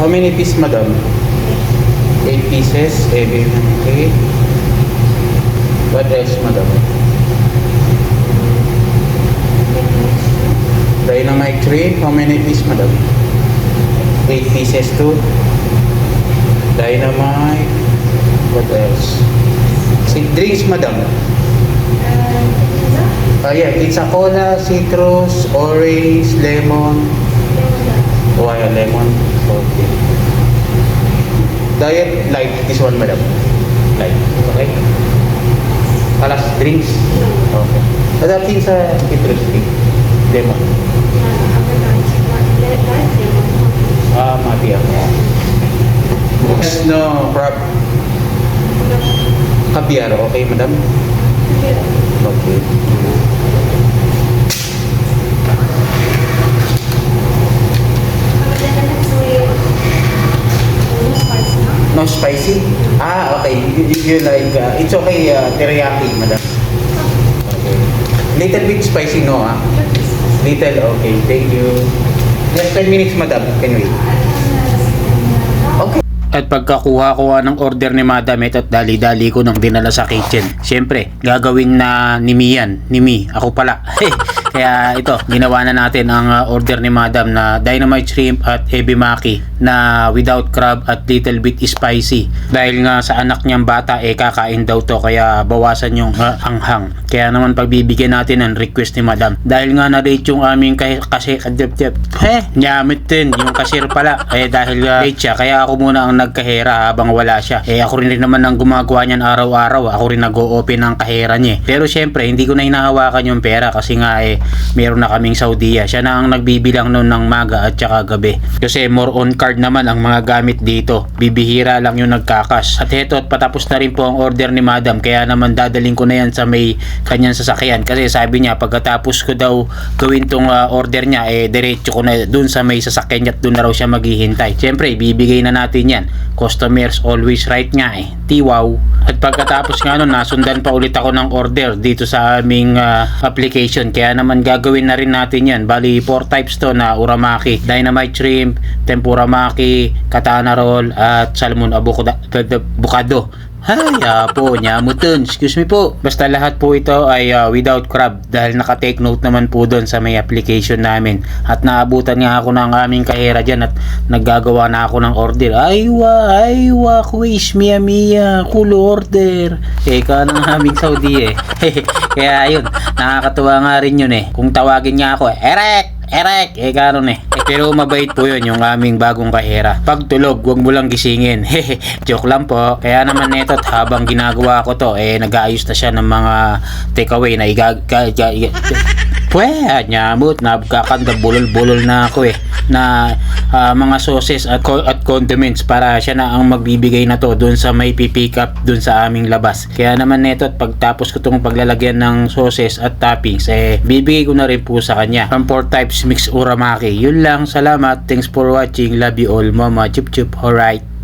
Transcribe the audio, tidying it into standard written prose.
How many pieces, madam? 8 pieces. Okay. What else, madam? Dynamite shrimp. How many pieces, madam? 8 pieces too. Dynamite. What else? Drinks, madam. Yeah, pizza cola, citrus, orange, lemon. Oh, yeah, lemon. Okay. Diet light, this one, madam. Light. Okay. Alas, drinks. Okay. Other things are citrus, lemon. Mati ako. No, crab. Caviar, okay, madam? Okay. No spicy? Okay. You like, it's okay, teriyaki, madam. Okay. Little bit spicy, no, Little, okay. Thank you. Just 10 minutes, madam. Can wait. Okay. At pagkakuha ko ng order ni Madam, ito't dali-dali ko nang dinala sa kitchen. Siyempre, gagawin na ni Mian. Ni Mi, ako pala. Kaya ito, ginawa na natin ang order ni Madam na dynamite shrimp at ebi maki na without crab at little bit spicy. Dahil nga sa anak niyang bata, kakain daw to, kaya bawasan yung anghang. Kaya naman pagbibigyan natin ang request ni Madam. Dahil nga na-rate yung aming nyamit din, yung cashier pala. Dahil late siya, kaya ako muna ang nagkahera habang wala siya. Ako rin naman ang gumagawa niyan araw-araw. Ako rin nag-o-open ng kahera niya. Pero syempre, hindi ko na hinahawakan yung pera kasi nga meron na kaming Saudiya. Siya na ang nagbibilang noon ng maga at saka gabi. Kasi more on card naman ang mga gamit dito. Bibihira lang yung nagkakas. At heto, at patapos na rin po ang order ni Madam. Kaya naman dadaling ko na yan sa may kanyang sasakyan. Kasi sabi niya, pagkatapos ko daw gawin tong order niya, diretso ko na dun sa may sasakyan niya at dun na raw siya maghihintay. Syempre, ibibigay na natin yan. Customers always right nga Tiwaw. At pagkatapos nga nun, nasundan pa ulit ako ng order dito sa aming application. Kaya naman gagawin na rin natin yan. Bali 4 types to na uramaki, dynamite shrimp, tempura maki, katana roll at salmon avocado. Po, nyamuton. Excuse me po. Basta lahat po ito ay without crab dahil naka-take note naman po doon sa may application namin. At naabutan nga ako ng aming kahera dyan at naggagawa na ako ng order. Aywa, quiz, mia, kulo order. Ika ng aming Saudi Kaya ayun, nakakatuwa nga rin yun Kung tawagin nga ako, Erek, gano'n pero mabait po yun yung aming bagong kahera. Pag tulog, huwag mo lang gisingin. Joke lang po. Kaya naman neto't habang ginagawa ko to, nag-aayos na siya ng mga takeaway na nyamot, nabkakanda, bulol-bulol na ako na mga sauces at condiments para siya na ang magbibigay na to dun sa may pipick up dun sa aming labas. Kaya naman neto't pagtapos ko itong paglalagyan ng sauces at toppings, bibigay ko na rin po sa kanya ang 4 types mix uramaki. Yun lang, salamat, thanks for watching, love you all, mama, chup chup, alright.